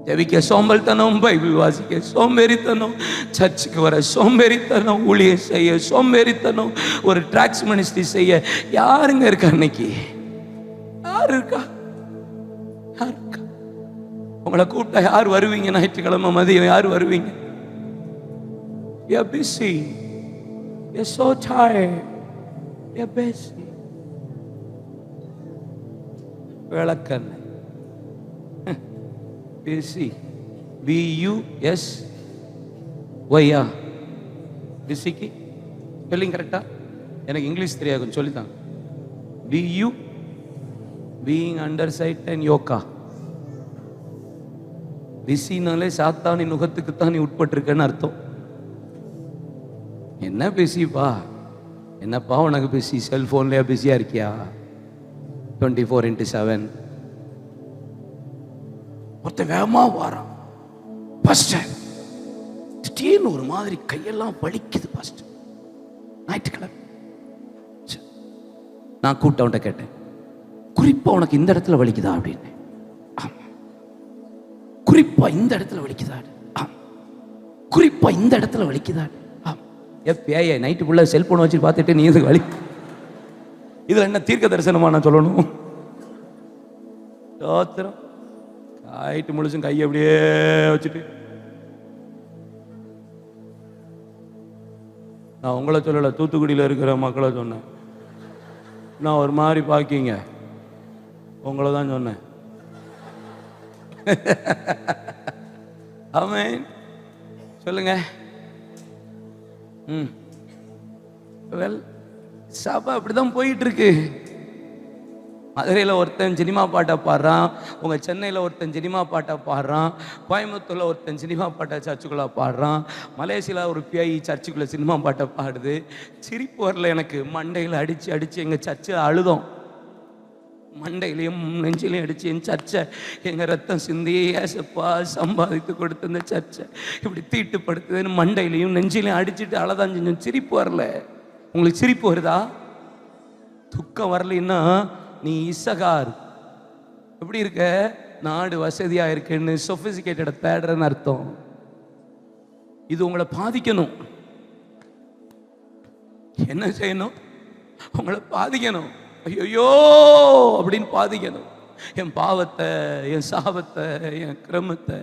ஜெபிக்க சோம்பல்தனம், பைபிள் வாசிக்க சோம்பேறித்தனம், சர்ச்சுக்கு வர சோம்பேறித்தனம், ஊழியம் செய்ய சோம்பேறித்தனம், ஒரு ட்ராக்ஸ் மினிஸ்ட்ரி செய்ய யாருங்க இருக்கா? இன்னைக்கு யார் இருக்கா? யார் இருக்கா? உங்களை கூப்பிட்டா யார் வருவீங்க? ஞாயிற்றுக்கிழமை மதியம் யார் வருவீங்க? You're busy. You're so tired. You're busy. விளக்கண்ண busy. B-U-S-Y. பிஸிக்கு ஸ்பெல்லிங் கரெக்டா? எனக்கு இங்கிலீஷ் தெரியாது, கொஞ்சம் சொல்லித்தாங்க. B-U being under sight and yoga. பிஸினாலே சாத்தானின் நுகத்துக்குத்தான் நீ உட்பட்டிருக்கன்னு அர்த்தம். என்ன பிஸிப்பா? என்னப்பா உனக்கு பிஸி? செல்போன்லயா பிஸியா இருக்கியா? 24x7. ஒருத்தன் வேகமா வாரான் பாஸ்டர், திடீர்னு ஒரு மாதிரி கையெல்லாம் வலிக்குது பாஸ்டர். ஞாயிற்றுக்கிழமை நான் கூப்பிட்டவன்ட்ட கேட்டேன், குறிப்பா உனக்கு இந்த இடத்துல வலிக்குதா அப்படின்னு. குறிப்பா இந்த இடத்துல வலிக்குதா? குறிப்பா இந்த இடத்துல வலிக்குதா? எப்பயே நைட்டுக்குள்ள செல்போன் வச்சு பார்த்துட்டு நீ இதுக்கு வலி, இதுல என்ன தீர்க்க தரிசனமா நான் சொல்லணும்? தோத்திரம் ஆயிட்டு முழுசும் கையை அப்படியே வச்சுட்டு நான் உங்களை சொல்லல, தூத்துக்குடியில் இருக்கிற மக்களை சொன்னேன். நான் ஒரு மாதிரி பாக்கிங்க, உங்களை தான் சொன்னேன். ஆமென் சொல்லுங்க. வெல், சபை அப்படிதான் போயிட்டு இருக்கு. மதுரையில் ஒருத்தன் சினிமா பாட்டை பாடுறான், உங்கள் சென்னையில் ஒருத்தன் சினிமா பாட்டை பாடுறான், கோயம்புத்தூரில் ஒருத்தன் சினிமா பாட்டை சர்ச்சுக்குள்ளே பாடுறான், மலேசியாவில் ஒரு பிஐ சர்ச்சுக்குள்ளே சினிமா பாட்டை பாடுது. சிரிப்பு வரல எனக்கு. மண்டையில் அடித்து அடித்து எங்கள் சர்ச்சை அழுதோம். மண்டையிலையும் நெஞ்சிலையும் அடித்து என் சர்ச்சை, எங்கள் ரத்தம் சிந்தி ஏசப்பா சம்பாதித்து கொடுத்த இந்த சர்ச்சை இப்படி தீட்டுப்படுத்துதுன்னு மண்டையிலையும் நெஞ்சிலையும் அடிச்சுட்டு அழதான் செஞ்சோம். சிரிப்பு வரல. உங்களுக்கு சிரிப்பு வருதா? துக்கம் வரலைன்னா நீ இசகார் எப்படி இருக்க? நாடு வசதியா இருக்குன்னு சொபிஸ்டிகேட்டட தேடுறன்னு அர்த்தம். இது உங்களை பாதிக்கணும். என்ன செய்யணும்? உங்களை பாதிக்கணும். ஐயோ அப்படின்னு பாதிக்கணும். என் பாவத்தை, என் சாபத்தை, என் கிரமத்தை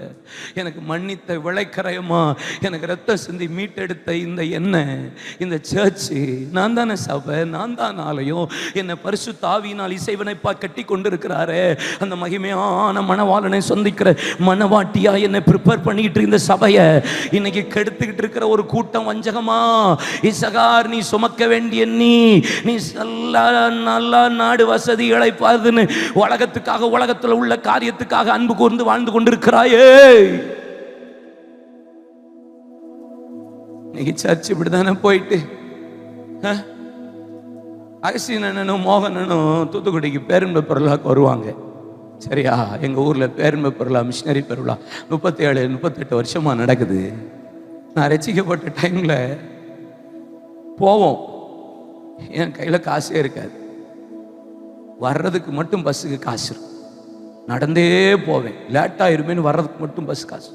எனக்கு மன்னித்த விளைக்கரையமா எனக்கு ரத்தம் சிந்தி மீட்டெடுத்த இந்த எண்ணெய், இந்த சர்ச்சு, நான் தானே சபை, நான் தான் ஆலயம். என்னை பரிசுத்த ஆவியினால் இசைவனைப்பா கட்டி கொண்டு இருக்கிறாரு. அந்த மகிமையான மணவாளனை சந்திக்கிற மணவாட்டியா என்னை ப்ரிப்பேர் பண்ணிக்கிட்டு இந்த சபையை இன்னைக்கு கெடுத்துக்கிட்டு இருக்கிற ஒரு கூட்டம் வஞ்சகமா, இசகார் நீ சுமக்க வேண்டிய நீ நல்லா நாடு வசதி இழைப்பாதுன்னு உலகத்துக்கு உலகத்தில் உள்ள காரியத்துக்காக அன்பு கூர்ந்து வாழ்ந்து கொண்டிருக்கிறாயே. இன்னைக்கு சர்ச் இப்படிதானே போயிட்டு, அகஸ்டினனும் மோகனனும் தூத்துக்குடிக்கு பேரன்பு பெருவிழாக்கு வருவாங்க. சரியா? எங்க ஊர்ல பேரன்பு பெருவிழா, மிஷினரி பெருவிழா 37-38 வருஷமா நடக்குது. நான் ரசிக்கப்பட்ட டைம்ல போவோம். என் கையில காசே இருக்காது. வர்றதுக்கு மட்டும் பஸ்ஸுக்கு காசு இருக்கும். நடந்தே போவேன். லேட்டா இருமேன்னு வர்றதுக்கு மட்டும் பஸ் காசு.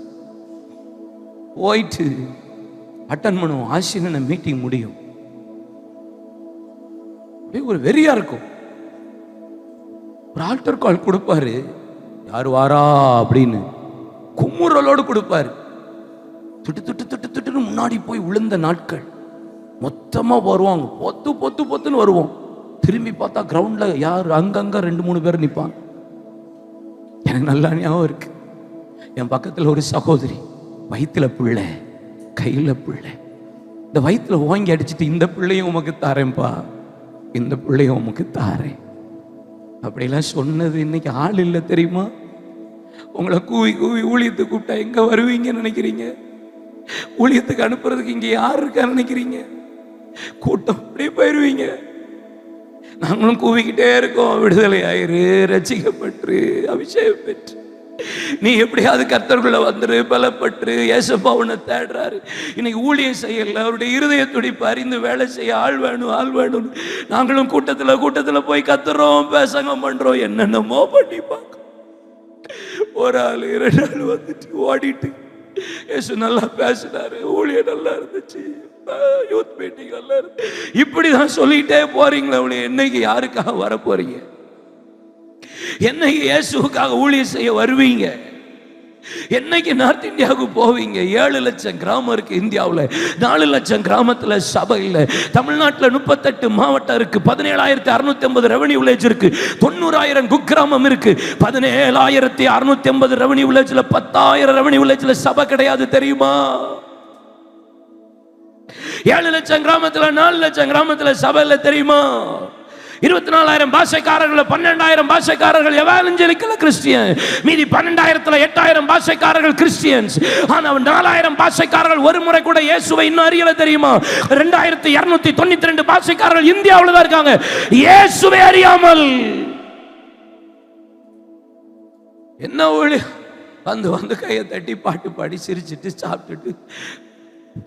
போயிட்டு அட்டன் பண்ணுவோம். ஆசிரியர் மீட்டிங் முடியும். ஒரு வெறியா இருக்கும். ஒரு ஆல்டர் கால் கொடுப்பாரு, யாரு வாரா அப்படின்னு குமுறலோடு கொடுப்பாரு. துட்டு துட்டு துட்டு துட்டுன்னு முன்னாடி போய் விழுந்த நாட்கள் மொத்தமா வருவாங்க. பொத்து பொத்து பொத்துன்னு வருவோம். திரும்பி பார்த்தா கிரவுண்ட்ல யார் அங்கங்க 2-3 பேர் நிற்பாங்க. எனக்கு நல்லா ஞாபகம் இருக்கு. என் பக்கத்துல ஒரு சகோதரி, வயிற்றுல பிள்ளை, கையில பிள்ளை. இந்த வயிற்றுல வாங்கி அடிச்சுட்டு, இந்த பிள்ளையும் உமக்கு தாரேன்பா, இந்த பிள்ளையும் உமக்கு தாரேன் அப்படிலாம் சொன்னது இன்னைக்கு ஆள் இல்லை தெரியுமா? உங்களை கூவி கூவி ஊழியத்துக்கு கூப்பிட்டா எங்க வருவீங்கன்னு நினைக்கிறீங்க? ஊழியத்துக்கு அனுப்புறதுக்கு இங்க யார் இருக்கா நினைக்கிறீங்க? கூட்டம் அப்படியே போயிருவீங்க. நாங்களும் கூவிக்கிட்டே இருக்கோம், விடுதலை ஆயிரு, ரட்சிக்கப்பட்டு, அபிஷேகம் பெற்று, நீ எப்படியாவது கர்த்தருக்குள்ள வந்துரு, பலப்பட்டு. ஏசப்பா உன்னை தேடுறாரு. இன்னைக்கு ஊழியம் செய்யல, அவருடைய இருதய துடிப்பு அறிந்து வேலை செய்ய ஆள் வேணும், ஆள் வேணும். நாங்களும் கூட்டத்துல போய் கத்துறோம், பேசங்க பண்றோம், என்னென்னமோ பண்ணி பார்க்க. ஒரு ஆள் 2 ஆள் வந்துட்டு ஓடிட்டு, இயேசு நல்லா பேசினாரு, ஊழியம் நல்லா இருந்துச்சு, யூத் மீட்டிங் நல்லா இருக்கு, இப்படிதான் சொல்லிட்டே போறீங்களே ஒழிய என்னைக்கு யாருக்காக வர போறீங்க? என்னைக்கு இயேசுவுக்காக ஊழியம் செய்ய வருவீங்க? என்னைக்கு நார்த் இந்தியாவுக்கு போவீங்க? 7 லட்சம் கிராமம் இருக்கு இந்தியாவில், 4 லட்சம் கிராமத்தில் சபை இல்லை. தமிழ்நாட்டில் 38 மாவட்டம் இருக்கு, 17,650 ரெவன்யூ வில்லேஜ் இருக்கு, 90,000 குக்கிராமம் இருக்கு, 17,650 ரெவன்யூ வில்லேஜ்ல 10,000 ரெவன்யூ வில்லேஜ்ல சபை கிடையாது, தெரியுமா? 7 லட்சம் கிராமத்தில் 4 லட்சம் கிராமத்தில் சபை இல்லை, தெரியுமா? 24,000 பாஷைக்காரர்கள், 12,000 பாஷைக்காரர்கள் எவாஞ்சலிக்கல் கிறிஸ்டியன், மீதி 12,000ல 8,000 பாஷைக்காரர்கள் கிறிஸ்டியன்ஸ். ஆனா 4,000 பாஷைக்காரர்கள் ஒரு முறை கூட இயேசுவை இன்னும் அறியல, தெரியுமா? 2,292 பாஷைக்காரர்கள் இந்தியாவில் தான் இருக்காங்க, இயேசுவை அறியாமல். என்ன ஒளி வந்து வந்து கையை தட்டி பாட்டு பாடி சிரிச்சிட்டு சாப்பிட்டுட்டு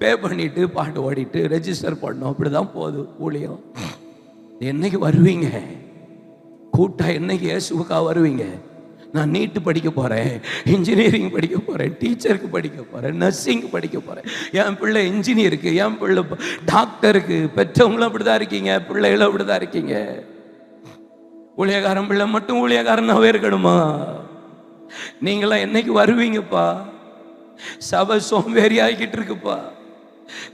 பே பண்ணிட்டு பாட்டு ஓடிட்டு ரெஜிஸ்டர் பண்ணோம், அப்படிதான் போகுது ஊழியம். என்னைக்கு வருவீங்க? கூட்டா என்னைக்கு இயேசுவுக்காக வருவீங்க? நான் நீட்டு படிக்க போறேன், இன்ஜினியரிங் படிக்க போறேன், டீச்சருக்கு படிக்க போறேன், நர்சிங் படிக்க போறேன், என் பிள்ளை இன்ஜினியருக்கு, என் பிள்ளை டாக்டருக்கு. பெற்றவங்களும் அப்படிதான் இருக்கீங்க, பிள்ளைகளும் அப்படிதான் இருக்கீங்க. ஊழியக்காரன் பிள்ளை மட்டும் ஊழியக்காரனாவே இருக்கணுமா? நீங்களாம் என்னைக்கு வருவீங்கப்பா? சபை சோம்பேறி ஆகிக்கிட்டு இருக்குப்பா.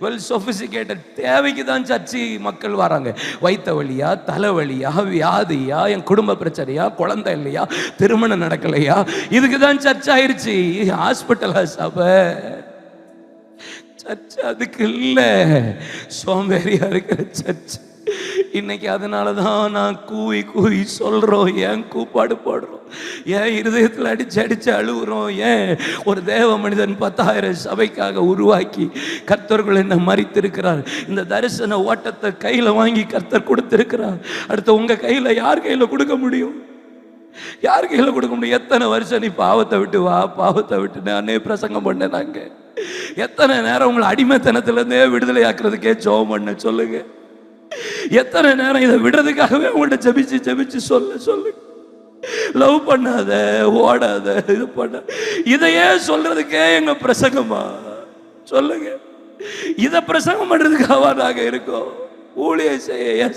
வெல் சொபிஸ்டிகேட்டட் தேவைக்கு தான் சர்ச்சை மக்கள் வராங்க. வைத்த வலியா, தலைவலியா, வியாதியா, என் குடும்ப பிரச்சனையா, குழந்தை இல்லையா, திருமணம் நடக்கலையா, இதுக்கு தான் சர்ச்சை ஆயிருச்சு. ஹாஸ்பிட்டலா சபை? சர்ச்சை அதுக்கு இல்ல, சோம்பேறியா இருக்கிற சர்ச்சை இன்னைக்கு. அதனாலதான் நான் கூவி கூவி சொல்றோம், ஏன் கூப்பாடு போடுறோம், ஏன் இருதயத்தில் அடிச்சு அடிச்சு அழுகுறோம், ஏன் ஒரு தேவ மனிதன் 10,000 சபைக்காக உருவாக்கி கர்த்தர்கள் என்ன மறித்திருக்கிறார். இந்த தரிசன ஓட்டத்தை கையில வாங்கி கர்த்தர் கொடுத்திருக்கிறார். அடுத்து உங்க கையில யார் கையில கொடுக்க முடியும்? யார் கையில கொடுக்க முடியும்? எத்தனை வருஷம் நீ பாவத்தை விட்டு வா, பாவத்தை விட்டு நானே பிரசங்கம் பண்ண. நாங்க எத்தனை நேரம் உங்களை அடிமைத்தனத்துல இருந்தே விடுதலை ஆக்குறதுக்கே ஜெபம் பண்ண சொல்லுங்க. எத்தனை நேரம் இதை விடுறதுக்காகவே உங்கள்ட்ட ஜெபிச்சு ஜெபிச்சு சொல்லுங்க. லவ் பண்ணாத, ஓடாத, இது பண்ண, இதையே சொல்றதுக்கே எங்க பிரசங்கமா? சொல்லுங்க. இத பிரசங்கம் பண்றதுக்காக நாங்க இருக்கோம். ஊழியம் செய்ய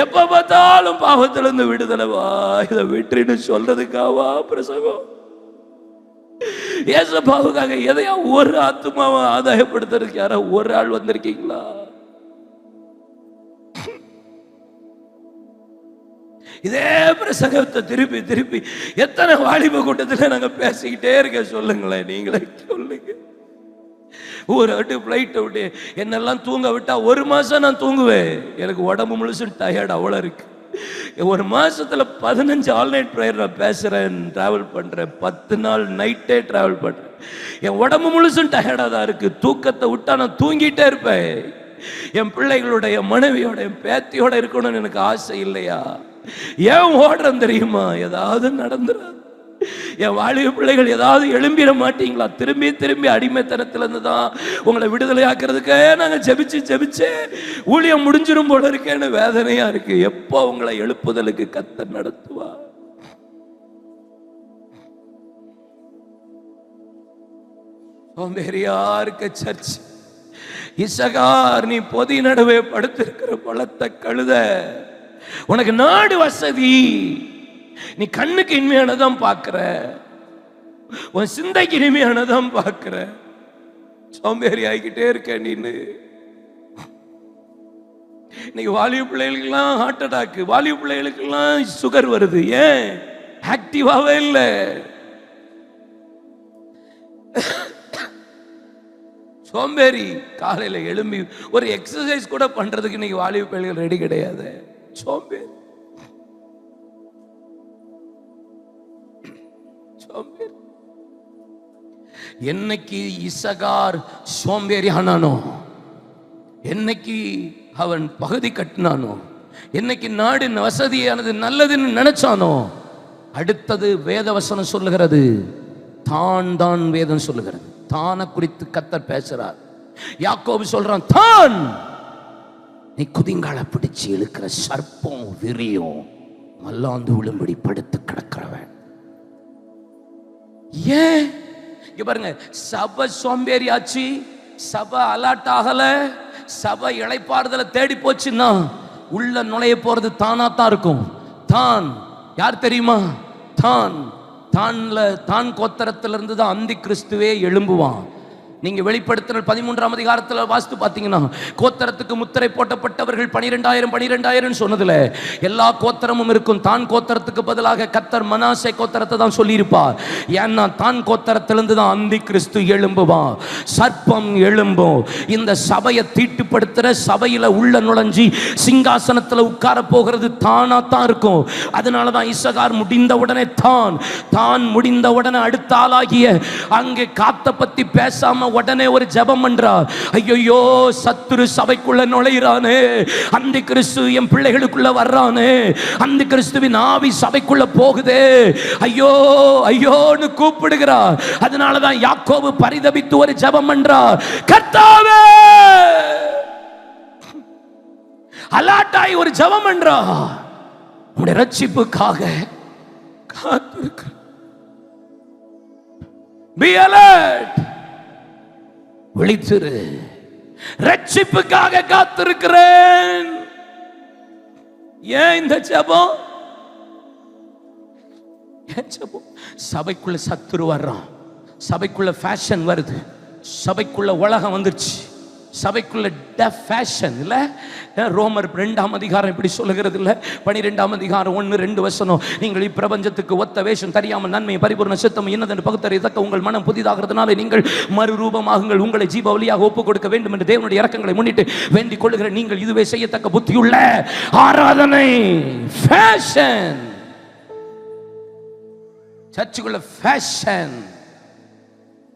எப்ப பார்த்தாலும் பாவத்திலிருந்து விடுதலைவா, இதை வெற்றின்னு சொல்றதுக்காவா பிரசங்கம்? ஏசப்பாவுக்காக எதையா ஒரு ஆத்மாவை ஆதாயப்படுத்துறதுக்கு யாரா ஒரு ஆள் வந்திருக்கீங்களா? இதே பிரசங்கத்தை திருப்பி திருப்பி எத்தனை வாலிப கூட்டத்தில் நாங்க பேசிக்கிட்டே இருக்க சொல்லுங்களேன். நீங்களே சொல்லுங்க. ஒரு வாட்டி ஃப்ளைட்டை விட்டு என்னெல்லாம் தூங்க விட்டா 1 மாசம் நான் தூங்குவேன். எனக்கு உடம்பு முழுசும் டயர்ட் அவ்வளோ இருக்கு. 1 மாசத்துல 15 ஆல்நைட் ப்ரேயர் நான் பேசுறேன், டிராவல் பண்றேன், 10 நாள் நைட்டே டிராவல் பண்றேன். என் உடம்பு முழுசும் டயர்டா தான் இருக்கு. தூக்கத்தை விட்டா நான் தூங்கிட்டே இருப்பேன். என் பிள்ளைகளோட, என் மனைவியோட, என் பேத்தியோட இருக்கணும்னு எனக்கு ஆசை இல்லையா? ஏன் ஓடுறேன் தெரியுமா? ஏதாவது நடந்துடாது. என் வாலிப பிள்ளைகள் ஏதாவது எழும்பிட மாட்டீங்களா? திரும்பி திரும்பி அடிமைத்தனத்துல இருந்து தான் உங்களை விடுதலை ஆக்குறதுக்கே நாங்க ஜெபிச்சு ஜெபிச்சு ஊழியம் முடிஞ்சிரும் போல இருக்கேன்னு வேதனையா இருக்கு. எப்போ உங்களை எழுப்புதலுக்கு கர்த்தர் நடத்துவா? சோம்பேறியா இருக்க சர்ச். இசகார், நீ பொதி நடுவே படுத்திருக்கிற பலத்த கழுத, உனக்கு நாடு வசதி, நீ கண்ணுக்கு இனிமையானதான் பார்க்கிற, உன் சிந்தைக்கு இனிமையானதான் பார்க்கிற, சோம்பேறி ஆகிக்கிட்டே இருக்க நீனு. இன்னைக்கு வாலிப பிள்ளைகளுக்கெல்லாம் ஹார்ட் அட்டாக், வாலிப பிள்ளைகளுக்கெல்லாம் சுகர் வருது. ஏன்? ஆக்டிவாவே இல்லை. சோம்பேறி. காலையில எழும்பி ஒரு எக்ஸசைஸ் கூட பண்றதுக்கு இன்னைக்கு வாலிப பிள்ளைகள் ரெடி கிடையாது. சோம்பேறி. என்னைக்கு இசகார் சோம்பேறி ஆனானோ, என்னைக்கு அவன் பகுதி கட்டினானோ, என்னைக்கு நாடு வசதியானது நல்லதுன்னு நினைச்சானோ, அடுத்தது வேதவசனம் சொல்லுகிறது, தான் தான் வேதம் சொல்லுகிறது. தான குறித்து கர்த்தர் பேசுறார். யாக்கோபு சொல்றான், தான் நீ குதிங்கால பிடிச்சு இழுக்கிற சர்ப்பம், விரியும், மல்லாந்து விழும்படி படுத்து கிடக்கிறவன். ஏன் இங்க பாருங்க, சபை சோம்பேறியாச்சு, சபை அலர்ட் ஆகல, சபை இளைப்பாறுதலை தேடி போச்சுன்னா உள்ள நுழைய போறது தானா தான் இருக்கும். தான் யார் தெரியுமா? தான் கோத்திரத்திலிருந்து தான் அந்தி கிறிஸ்துவே எழும்புவான். நீங்க வெளிப்படுத்தின 13ஆம் அதிகாரத்தில் வாசித்து பார்த்தீங்கன்னா, கோத்திரத்துக்கு முத்திரை போட்டப்பட்டவர்கள் 12,000 சொன்னதுல எல்லா கோத்திரமும் இருக்கும். தான் கோத்திரத்துக்கு பதிலாக கர்த்தர் மனாசே கோத்திரத்தை தான் சொல்லியிருப்பார். ஏன்னா தான் கோத்திரத்திலிருந்து தான் அந்தி கிறிஸ்து எழும்புவான், சர்ப்பம் எழும்பும். இந்த சபையை தீட்டுப்படுத்துற, சபையில உள்ள நுழைஞ்சி சிங்காசனத்தில் உட்கார போகிறது தானா தான் இருக்கும். அதனால தான் இசகார் முடிந்த உடனே தான் முடிந்த உடனே அடுத்த ஆளாகிய அங்கே காத்த பத்தி பேசாம உடனே ஒரு ஜெபம் பண்றார். ஐயோ, சத்துரு சபைக்குள்ள நுழையிறானே, அந்தி கிறிஸ்து என் பிள்ளைகளுக்குள்ள வர்றானே, அந்தி கிறிஸ்துவின் ஆவி சபைக்குள்ள போகுதே, ஐயோ ஐயோன்னு கூப்பிடுகிறார். அதனாலதான் யாக்கோபு பரிதபித்து ஒரு ஜெபம் பண்றார். கர்த்தாவே, அலாட்டாய் ஒரு ஜெபம் பண்றார். உம்முடைய ரட்சிப்புக்காக காத்திருக்கிறேன். Be alert. விழித்திரு, ரட்சிப்புக்காக காத்திருக்கிறேன். ஏன் இந்த ஜெபம்? சபைக்குள்ள சத்துரு வர்றான், சபைக்குள்ள ஃபேஷன் வருது, சபைக்குள்ள உலகம் வந்துருச்சு, சபைக்குள்ள ஃபேஷன் இல்ல. ரோமர் 2ஆம் அதிகாரம் இப்படி சொல்லுகிறது இல்ல, 12ஆம் அதிகாரம் 1-2 வசனம். நீங்கள் இப்பிரபஞ்சத்துக்கு ஒத்த வேஷம் தெரியாமல் நன்மை பரிபூர்ண சித்தம் என்னதென்று பகுத்தறியத்தக்க உங்கள் மனம் புதிதாகிறதுனால நீங்கள் மறுரூபமாகுங்கள், உங்களை ஜீவ வழியாக ஒப்புக் கொடுக்க வேண்டும் என்று தேவனுடைய இரக்கங்களை முன்னிட்டு வேண்டிக் கொள்ளுகிற நீங்கள் இதுவே செய்யத்தக்க புத்தியுள்ள ஆராதனை. ஃபேஷன், சர்ச்சுக்குள்ள ஃபேஷன்,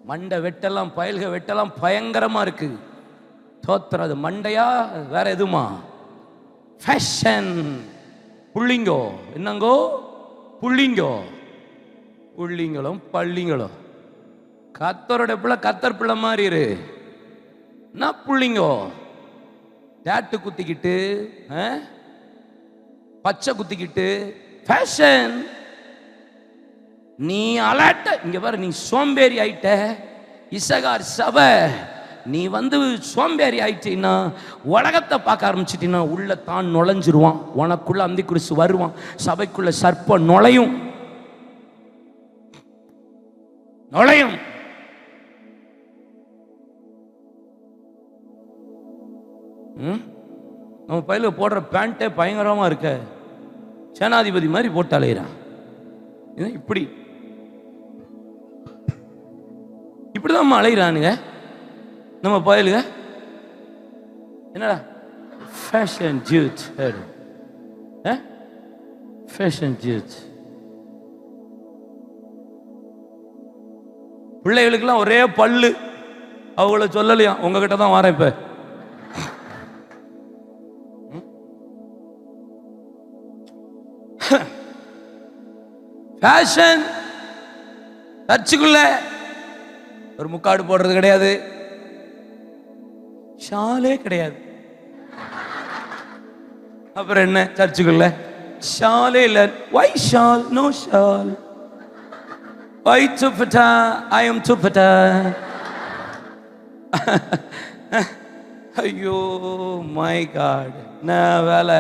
மண்டை வெட்டலாம், பயல்க வெட்டலாம், பயங்கரமா இருக்கு. தோத்துறது மண்டையா வேற எதுமா? ஃபேஷன். புள்ளிங்கோ என்னங்கோ? புள்ளிங்களும் பள்ளிங்களும். கத்தரோட பிள்ளை கத்தர் பிள்ளை மாதிரி இரு. நான் புள்ளிங்கோ டேட்டு குத்திக்கிட்டு, பச்சை குத்திக்கிட்டு, ஃபேஷன். நீ அலர்ட். இங்க பாரு, நீ சோம்பேறி ஆயிட்ட. இசகார் சபை நீ சோம்பேறி ஆயிட்டீன்னா, உலகத்தை பார்க்க ஆரம்பிச்சிட்டீன்னா உள்ள தான் நுழைஞ்சிருவான். உனக்குள்ள அந்தி கிறிஸ்து வருவான், சபைக்குள்ள சர்ப்பம் நுழையும். நம்ம பையில போடுற பேண்டே பயங்கரமா இருக்க, சேனாதிபதி மாதிரி போட்டு அலையிறான். இப்படிதான் அலையிறானுங்க நம்ம பயலுங்க. என்னடா ஃபேஷன் ஜூத், ஃபேஷன் ஜூத். பிள்ளைகளுக்கெல்லாம் ஒரே பல்லு, அவங்கள சொல்லலையா, உங்ககிட்ட தான் வரேன் இப்ப. ஃபேஷன். சர்ச்சுக்குள்ள ஒரு முக்காடு போடுறது கிடையாது, ஷாலே கிடையாது. அப்புறம் என்ன, சர்ச்சுக்குள்ள ஷாலே இல்ல. Why shawl? No shawl. Why dupatta? I am dupatta. ஐயோ மை காட், என்ன வேலை.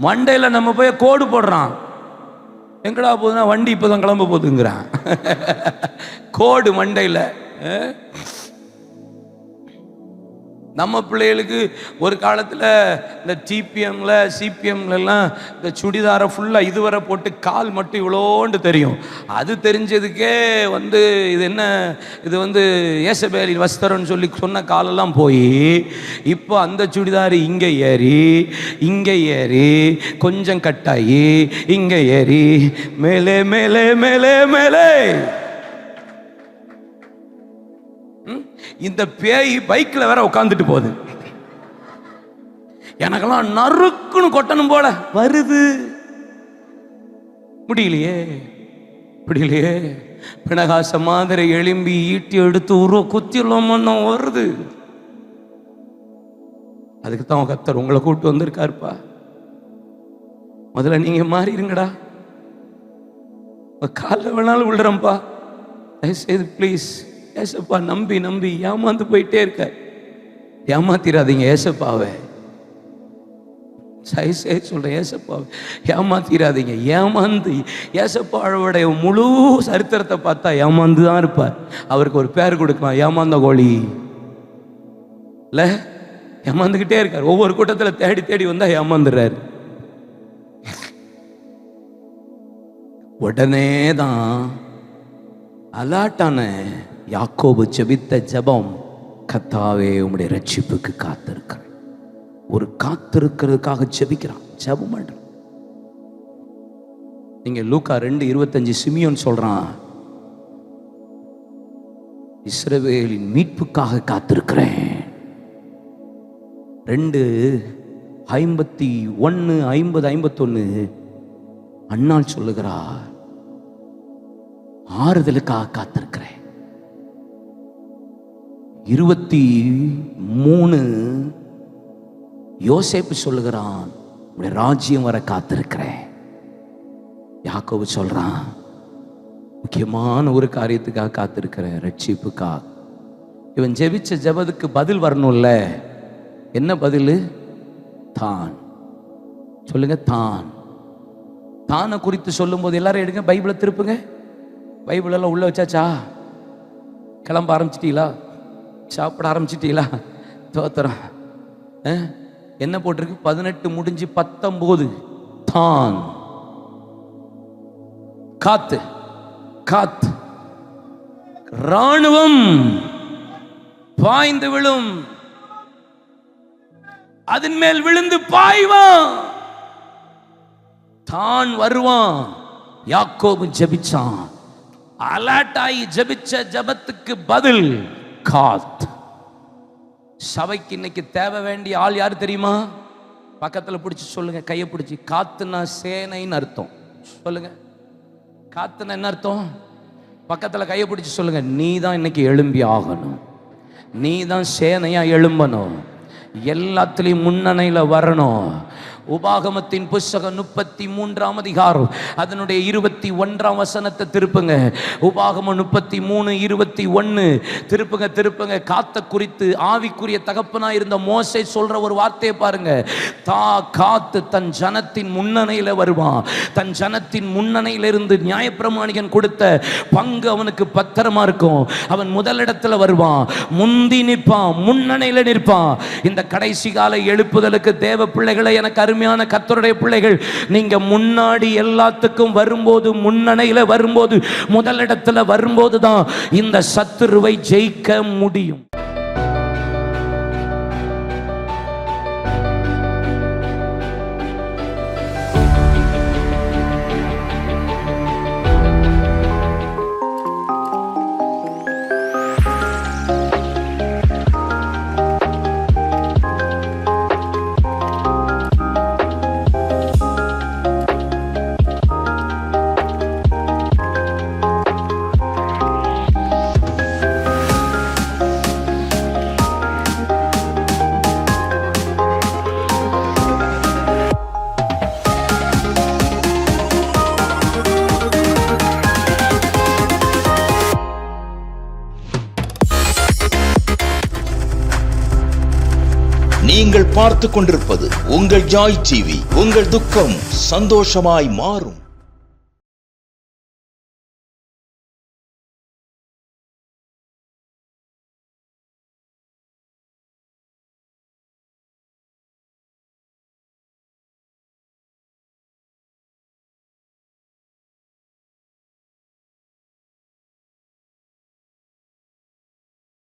மண்டையில் நம்ம போய் கோடு போடுறான். எங்கடா போகுதுன்னா, வண்டி இப்போதான் கிளம்ப போகுதுங்கிறான். கோடு மண்டையில். நம்ம பிள்ளைகளுக்கு ஒரு காலத்தில் இந்த டிபிஎம்ல சிபிஎம்லாம் இந்த சுடிதாரை ஃபுல்லாக இதுவரை போட்டு கால் மட்டும் இவ்வளோண்டு தெரியும். அது தெரிஞ்சதுக்கே இது என்ன, இது ஏசபேலின் வஸ்திரம்னு சொல்லி சொன்ன காலெல்லாம் போய் இப்போ அந்த சுடிதார் இங்கே ஏறி கொஞ்சம் கட்டாயி இங்கே ஏறி மேலே மேலே மேலே மேலே. இந்த பேய் பைக்கில் வேற உட்காந்துட்டு போகுது. எனக்கெல்லாம் நறுக்குன்னு கொட்டணும் போல வருது. முடியலையே. பிணகாச மாதிரி எலும்பி ஈட்டி எடுத்து உருவ குத்திடலாமன்னு வருது. அதுக்கு தான் கர்த்தர் உங்களை கூப்பிட்டு வந்திருக்காருப்பா. முதல்ல நீங்க மாறிடுங்கடா. காலில் வேணாலும் விழுறப்பா, தயவுசெய்து ப்ளீஸ் ஏசப்பா நம்பி நம்பி ஏமாந்து போயிட்டே இருக்க. ஏமாத்திராதீங்க ஏசப்பாவை. தயவுசெய்து சொல்றேன், ஏசப்பாவை ஏமாத்திராதீங்க. ஏமாந்து ஏசப்பாவோடைய முழு சரித்திரத்தை பார்த்தா ஏமாந்து தான் இருப்பார். அவருக்கு ஒரு பேர் கொடுக்கலாம், ஏமாந்த கோழி இல்ல. ஏமாந்துக்கிட்டே இருக்கார். ஒவ்வொரு கூட்டத்தில் தேடி தேடி வந்தா ஏமாந்துடுறாரு. உடனே தான் அலாட்டான யாக்கோபு ஜெபித்த ஜெபம், கர்த்தாவே உம்முடைய ரட்சிப்புக்கு காத்திருக்கிறேன். ஒரு காத்திருக்கிறதுக்காக ஜெபிக்கிறான், ஜெபம் பண்றான். நீங்க லூக்கா 2:25 சிமியோன் சொல்றான், இஸ்ரவேலின் மீட்புக்காக காத்திருக்கிறேன். 2:51 அண்ணாள் சொல்லுகிறார், ஆறுதலுக்காக காத்திருக்கிறேன். 23 யோசேப்பு சொல்லுகிறான், உடைய ராஜ்யம் வர காத்திருக்கிறேன். யாக்கோபு சொல்றான், முக்கியமான ஒரு காரியத்துக்காக காத்திருக்கிறேன், ரட்சிப்புக்காக. இவன் ஜெபிச்ச ஜெபத்துக்கு பதில் வரணும்ல. என்ன பதில்? தான். சொல்லுங்க, தான். தானை குறித்து சொல்லும் போது எல்லாரும் எடுங்க, பைபிளை திருப்புங்க. பைபிள் எல்லாம் உள்ள வச்சாச்சா? கிளம்ப ஆரம்பிச்சிட்டீங்களா? சாப்பிட ஆரம்பிச்சிட்டீங்களா? தோத்திரம். என்ன போட்டிருக்கு? 18 முடிஞ்சு 19. தான். காத்து காத்து ராணுவம் பாய்ந்து விழும், அதன் மேல் விழுந்து பாய்வான். தான் வருவான். யாக்கோபு ஜெபிச்சான், அலர்ட்டாயி ஜெபிச்ச ஜெபத்துக்கு பதில் காத். சபைக்கு இன்னைக்கு தேவை வேண்டிய ஆள் யாரு தெரியுமா? பக்கத்துல பிடிச்சி சொல்லுங்க, கையை பிடிச்சி. காத்துனா சேனைன்னு அர்த்தம். சொல்லுங்க, காத்துனா என்ன அர்த்தம்? பக்கத்துல கையை பிடிச்சி சொல்லுங்க, நீ தான் இன்னைக்கு எழும்பி ஆகணும். நீ தான் சேனையா எழும்பணும். எல்லாத்துலயும் முன்னணியில வரணும். உபாகமத்தின் புஸ்தகம் 33ஆம் அதிகாரம் அதனுடைய 21ஆம் வசனத்தை திருப்புங்க. உபாகமம் 33:21 திருப்புங்க திருப்புங்க. காத்த குறித்து ஆவிக்குரிய தகப்பனா இருந்த மோசே சொல்ற ஒரு வார்த்தையை பாருங்க. காத்து தன் ஜனத்தின் முன்னணியில வருவான். தன் ஜனத்தின் முன்னணியிலிருந்து நியாயப்பிரமாணிகன் கொடுத்த பங்கு அவனுக்கு பத்திரமா இருக்கும். அவன் முதலிடத்துல வருவான், முந்தி நிற்பான், முன்னணியில நிற்பான். இந்த கடைசி கால எழுப்புதலுக்கு தேவ பிள்ளைகளை, எனக்கு அருமையான கர்த்தருடைய பிள்ளைகள், நீங்க முன்னாடி எல்லாத்துக்கும் வரும்போது, முன்னணியில வரும்போது, முதலிடத்துல வரும்போது தான் இந்த சத்துருவை ஜெயிக்க முடியும். நீங்கள் பார்த்து கொண்டிருப்பது உங்கள் ஜாய் டிவி. உங்கள் துக்கம் சந்தோஷமாய் மாறும்.